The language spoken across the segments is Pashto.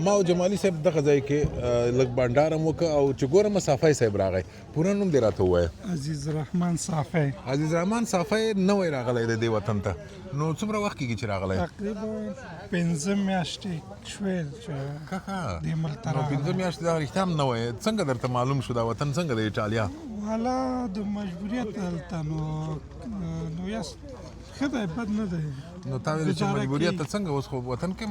ما او جمالي صاحب دغه ځای کې لږ بانډار هم وکړه او چې ګورم صافی صاحب راغی. پوره نوم دې راته ووایه. عزیز رحمان صافی. عزیز رحمان صافی نوی راغلی دی دې وطن ته. نو څومره وخت کېږي چې راغلی؟ تقریبا 15 میاشتې شوې چې دې ملک ته راغلی. 15 میاشتې دا رښتیا هم نوی. څنګه درته معلوم شو دا وطن څنګه د ایټالیا؟ والا د مجبوریت دلته نو یاست ښه دی بد نه دی. نو تا ویل چې مجبوریت ته څنګه اوس خو وطن کې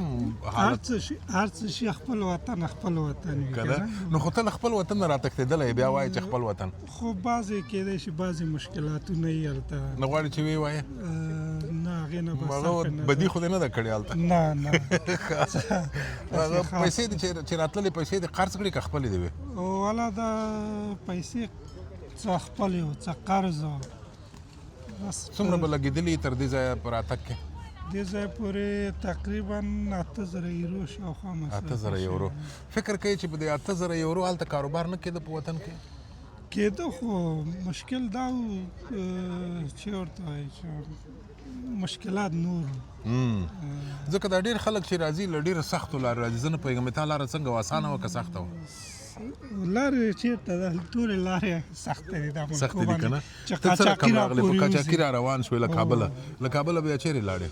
حالت هر څه شي خپل وطن خپل وطن وي که نه. نو خو ته له خپل وطن نه راتښتېدلی بیا وایې چې خپل وطن. خو بعضې کېدای شي بعضې مشکلاتونه یې هلته نه غواړې چې ویې وایې؟ نه هغې نه به هغه بدي خو دې نه ده کړې هلته؟ نه هغه پیسې دې چې راتللې پیسې دې قرض کړې که خپلې دې وې؟ والا دا پیسې څه خپل یو څه قرض څومره به لګېدلي تر دې ځایه په راتګ کې؟ دې ځای پورې تقریبا 8000 یورو شاوخوا مصرف. 8000 یورو. فکر کوي چې په دې 8000 یورو هلته کاروبار نه کېده په وطن کې؟ کېده خو مشکل دا و چې ورته وایي چې مشکلات نور ځکه دا ډېر خلک چې راځي له ډېرو سختو لارو راځي. زه نه پوهېږم تا لاره څنګه وه اسانه وه که سخته وه؟ لارې چېرته ده ټولې لارې سختې دي دا سختې دي که نه؟ ته څه رقم راغلې په قاچاقي را روان شوې له کابله؟ له کابله بیا چېرې لاړې؟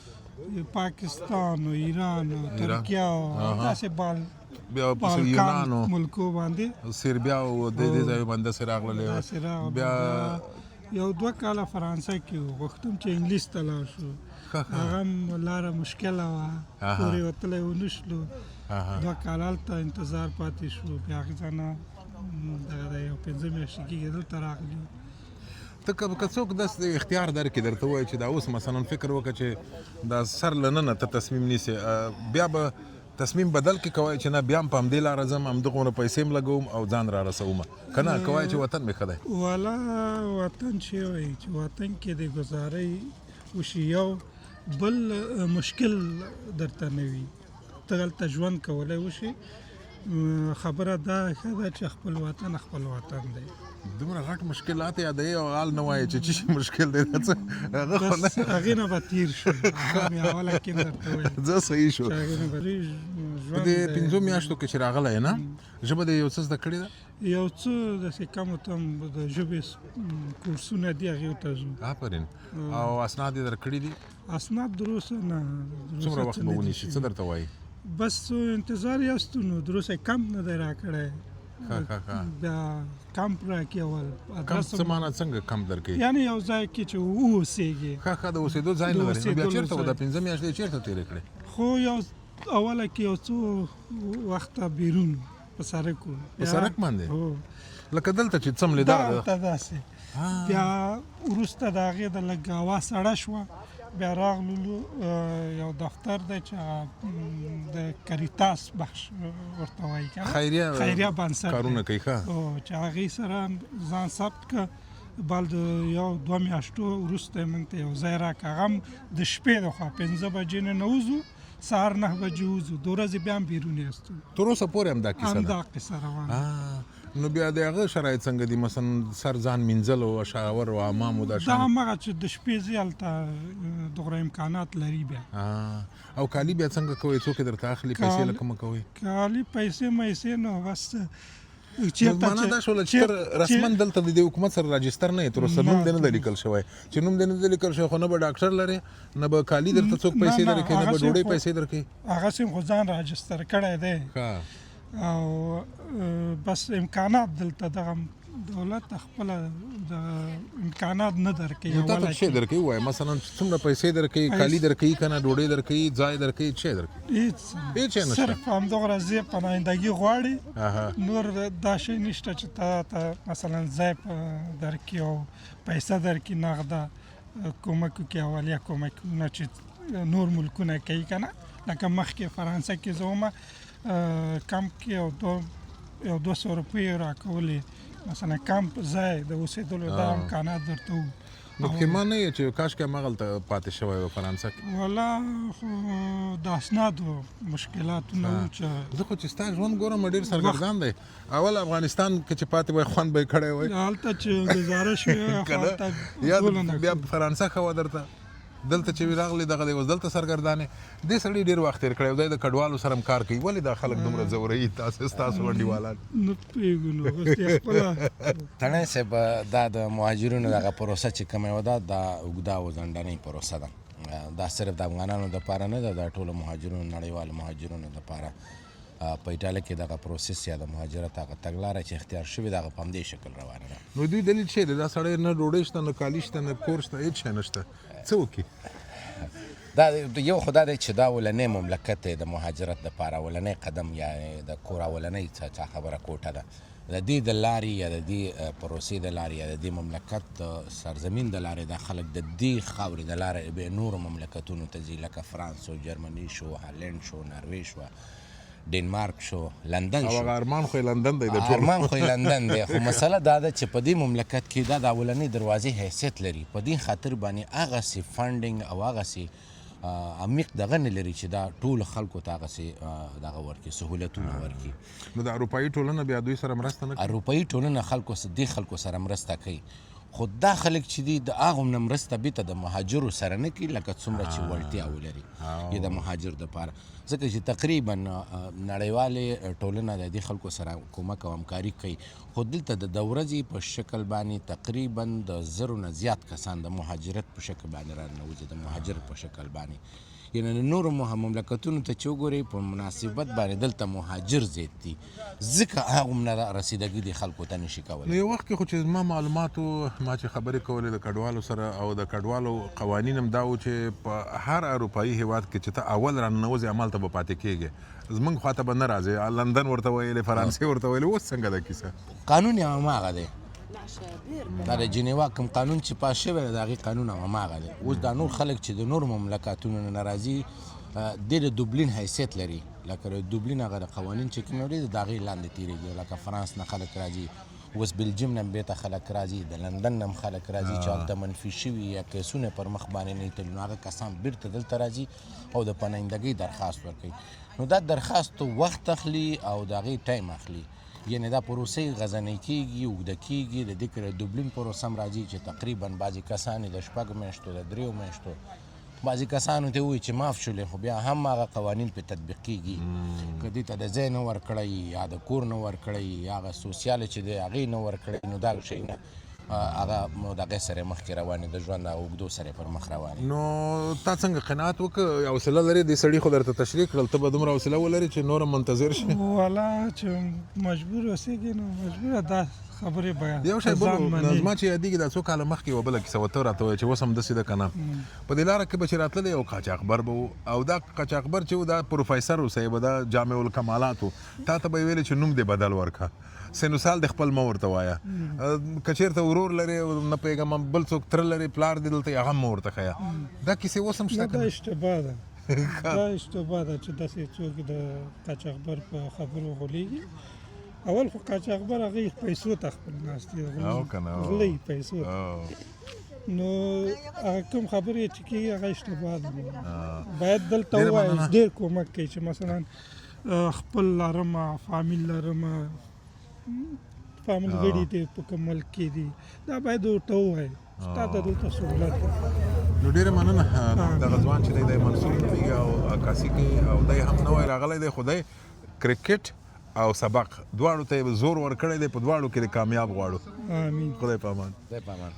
پاکستان و ایران و ترکیه و داسې بیا پسې یونان و ملکو باندې سربیا و دې ځایو باندې داسې راغللې. بیا یو 2 کاله فرانسه کې و غوښتم چې انګلیس ته لاړ شو. هغه هم لاره مشکله وه پورې وتلی ونه شلو. 2 کاله هلته انتظار پاتې شو. بیا هغې ځای نه دغه یو 15 میاشتې کېږي دلته راغلي. ته که څوک داسې اختیار درکړي درته ووایي چې دا اوس مثلا فکر وکړه چې دا سر له ننه ته تصمیم نیسې بیا به تصمیم بدل کې کوای چې نه بیا هم په همدې لاره ځم همدغومره پیسې هم لګوم او ځان را رسوم که نه کوای چې وطن مې ښه دی؟ والا وطن چې وایي چې وطن کې د ګزارۍ وشي یو بل مشکل درته نه وي ته هلته ژوند کولی وشي. خبره دا ښه ده چې خپل وطن خپل وطن دی. دومره غټ مشکلات یادوي او حال نه وایي چې څه شي مشکل دی دا څه هغه خو نه هغې نه به تېر شو. هغه مې اوله کې درته ویل زه صحیح شو. په دې 15 میاشتو کې چې راغلی نه ژبه دې یو څه زده کړې ده؟ یو څه داسې کم و کم د ژبې کورسونه دي هغې ته ځو. آفرین. او اسناد یې درکړي دي؟ اسناد دروسه نه. څومره وخت به ونیسي څه درته وایي؟ بس انتظار یاستو نو دروسه کمپ نه دی راکړی. بیا کمپ راکړي اول. کمپ څه معنا څنګه کمپ درکوي؟ یعنې یو ځای کې چې واوسېږي. ښه د اوسېدو ځای نه لري. نو بیا چېرته وه دا 15 میاشتې چېرته تېرې کړې؟ خو یو اوله کې یو څو وخته بیرون په سړک و. په سړک باندې؟ لکه دلته چې څملېدار ده دلته داسې. بیا وروسته د هغې د لږ هوا سړه شوه. بیا راغلو یو دفتر دی چې د کریتاس بخش ورته وایي که نه خیریه بنسټ کارونه کوي ښه چې هغې سره ځان ثبت که بل د یو 2 میاشتو وروسته موږ ته یو ځای راکړه. هغه هم د شپې د خوا 15 بجې نه نوځو سهار 9 بجې وځو. 2 ورځې بیا هم بیرون یاستو. تر اوسه پورې همدا کیسه ده؟ همدا قصه روانه. نو بیا د هغه شرایط څنګه دي مثلا سر ځان مینځل او شاور او حمام او دا دا هماغه چې د شپې ځي هلته دغره امکانات لري. بیا او کالي بیا څنګه کوئ؟ څوک یې درته اخلي پیسې له کومه کوئ؟ کالي پیسې میسې نو بس معنا دا شوله چې تر رسما دلته د دې حکومت سره راجستر نه یې تر اوسه نوم دې نه دی لیکل شوی. چې نوم دې نه دی لیکل شوی خو نه به ډاکټر لرې نه به کالي درته څوک پیسې درکوي نه به ډوډۍ پیسې درکوي. هغسې خو ځان راجستر کړی دی او بس امکانات دلته دغه دولت خپله د امکانات نه درکوي. نو تا ته څه درکوي ووایه مثلا څومره پیسې درکوي کالي درکوي که نه ډوډۍ درکوي ځای درکوي څه درکوي؟ هېڅ هېڅ صرف همدغره ځای پناهندګي غواړي. نور دا شی نشته چې ته مثلا ځای درکوي او پیسه درکوي نغده کومک وکړي اولیه کومکونه چې نور ملکونه کوي که نه. لکه مخکې فرانسه کې زه ومه کمپ کې یو 200 روپۍ راکولې مثلا کمپ ځای د اوسېدلو دا امکانات درته وو. نو پښیمان نه یې چې کاشکې هماغلته پاتې شوی و فرانسه کې؟ والا خو د اسنادو مشکلاتونه وو چې زه خو چې ستا ژوند ګورم ډېر سرګردان دی. اول افغانستان کې چې پاتې وای خوند به یې کړی وای. هلته چې ګزارش وي یا بیا فرانسه ښه وه درته؟ دلته چې راغلی دغه دی اوس دلته سرګردانې دې سړي ډېر وخت تېر کړی دی د کډوالو سره هم کار کوي ولې دا خلک دومره ځوروي ستاسو انډیوالان نه پوهېږو نو اوس یې خپله تڼۍ صاحب دا د مهاجرینو دغه پروسه چې کومه وه دا اوږده او ځنډنۍ پروسه ده دا صرف د افغانانو دپاره نه ده د ټولو مهاجرینو نړیوالو مهاجرینو دپاره په ایټالیا کې دغه پروسس یا د مهاجرت هغه تګلاره چې اختیار شوې ده هغه په همدې شکل روانه ده. نو دوی دلیل څه دی دا سړی نه ډوډۍ شته نه کالي شته نه کور شته هېڅ شی نشته څه وکړي؟ دا یو خو دا دی چې دا اولنی مملکت دی د مهاجرت دپاره اولنی قدم یا د کور اولنۍ څه خبره کوټه ده د دې د لارې یا د دې پروسې د لارې یا د دې مملکت د سرزمین د لارې دا خلک د دې خاورې د لارې به نورو مملکتونو ته ځي لکه فرانس او جرمني شو هالند شو نروې شوه ډنمارک شو لندن شو. او ارمان خو لندن دی د ټولو ارمان خو لندن دی خو مسله دا ده چې په دې مملکت کې دا د اولنۍ دروازې حیثیت لري په دې خاطر باندې هغسې فنډینګ او هغسې عمیق دغه نه لري چې دا ټولو خلکو ته هغسې دغه ورکړي سهولتونه ورکړي. نو د اروپایي ټولنه بیا دوی سره مرسته نه کوي؟ اروپایي ټولنه دې خلکو سره مرسته کوي خو دا خلک چې دي د هغو نه مرسته بېرته د مهاجرو سره نه کوي لکه څومره چې وړتیا ولري یا د مهاجر دپاره ځکه چې تقریبا نړیوالې ټولنه د دې خلکو سره کومک او همکاري کوي خو دلته د ورځې په شکل باندې تقریبا د 1000 نه زیات کسان د مهاجرت په شکل باندې راننوځي د مهاجر په شکل باندې یعنې نورو مملکتونو ته چې وګورئ په مناسبت باندې دلته مهاجر زیات دي ځکه هغومره رسیدګي دې خلکو ته نشي کولی. نو یو وخت کې خو چې زما معلوماتو ما چې خبرې کولې د کډوالو سره او د کډوالو قوانین هم دا و چې په هر اروپایي هیواد کې چې ته اول راننوځې همالته به پاتې کېږې زموږ خواته به نه راځې لندن ورته ویلې فرانسې ورته ویلې اوس څنګه ده کیسه؟ قانون یې هماغه دی دا د جنیوا کوم قانون چې پاس شوی دی د هغې قانون هماغه دی. اوس دا نور خلک چې د نورو مملکتونو نه راځي د دوبلین حیثیت لري لکه د دوبلین هغه د قوانین چې کوم دي د هغې لاندې تېرېږي لکه فرانس نه خلک راځي اوس بلجیم نه بیرته خلک راځي د لندن نه هم خلک راځي چې هلته منفي شوي یا کیسونه پر مخ باندې نه تلي نو هغه کسان بیرته دلته راځي او د پناهندګۍ درخواست ورکوي. نو دا درخواست وخت اخلي او د هغې ټایم اخلي یعنی دا پروسې غزنۍ کېږي اوږده کېږي د دې کې د دوبلین پروسه هم راځي چې تقریبا بعضې کسان د 6 میاشتو د 3 میاشتو بعضې کسانو ته ووایي چې معاف شولې خو بیا هم هغه قوانین پرې تطبیق کېږي که دې ته د ځای نه ورکړی یا د کور نه ورکړی یا هغه سوسیاله چې دی هغې نه ورکړی نو دا شیونه هغه دغې سره مخکې روانې د ژوند او اوږدو سره پر مخ روانې. نو تا څنګه قناعت وکړه حوصله لرې دې سړي خو درته تشریح کړل ته به دومره حوصله ولرې چې نور هم منتظر شي؟ والا چې مجبور اوسېږي نو مجبوره دا خبرې به یو شی بل زما چې یادېږي دا څو کاله مخکې یوه بله کیسه وه ته راته وایې چې اوس هم داسې ده که نه په دې لاره کې به چې راتللی یو قاچاقبر به و او دا قاچاقبر چې و دا پروفیسر و صاحب دا جامع الکمالات و تا ته به یې ویلې چې نوم دې بدل ورکړه سینوسال د خپل مه ورته وایه که چېرته ورور لرې نه پوهېږم بل څوک تره لرې پلار دې دلته هغه هم مه ورته ښیه دا کیسې اوس هم شته دا اشتباه ده دا اشتباه ده چې داسې څوک د قاچاقبر په خبرو غولېږي. اول خو قاچاقبر هغې پیسو ته خپل ناست دي غلی پیسو نو هغه کوم خبرې چې کېږي هغه اشتباه ده باید دلته ووایي ډېر کومک کوي چې مثلا خپل لرمه فامیل لرمه فامیل غړي دي په کوم ملک کې دي دا باید ورته ووایي ستا ته دلته سهولت نو ډېره مننه دغه ځوان چې دی دی منصور نومېږي او عکاسي کوي او دی هم نوی راغلی دی خو دی کرکټ او سبق دواړو ته یې زور ورکړی دی په دواړو کې د کامیاب غواړو. امین. خدای په امان. خدای په امان.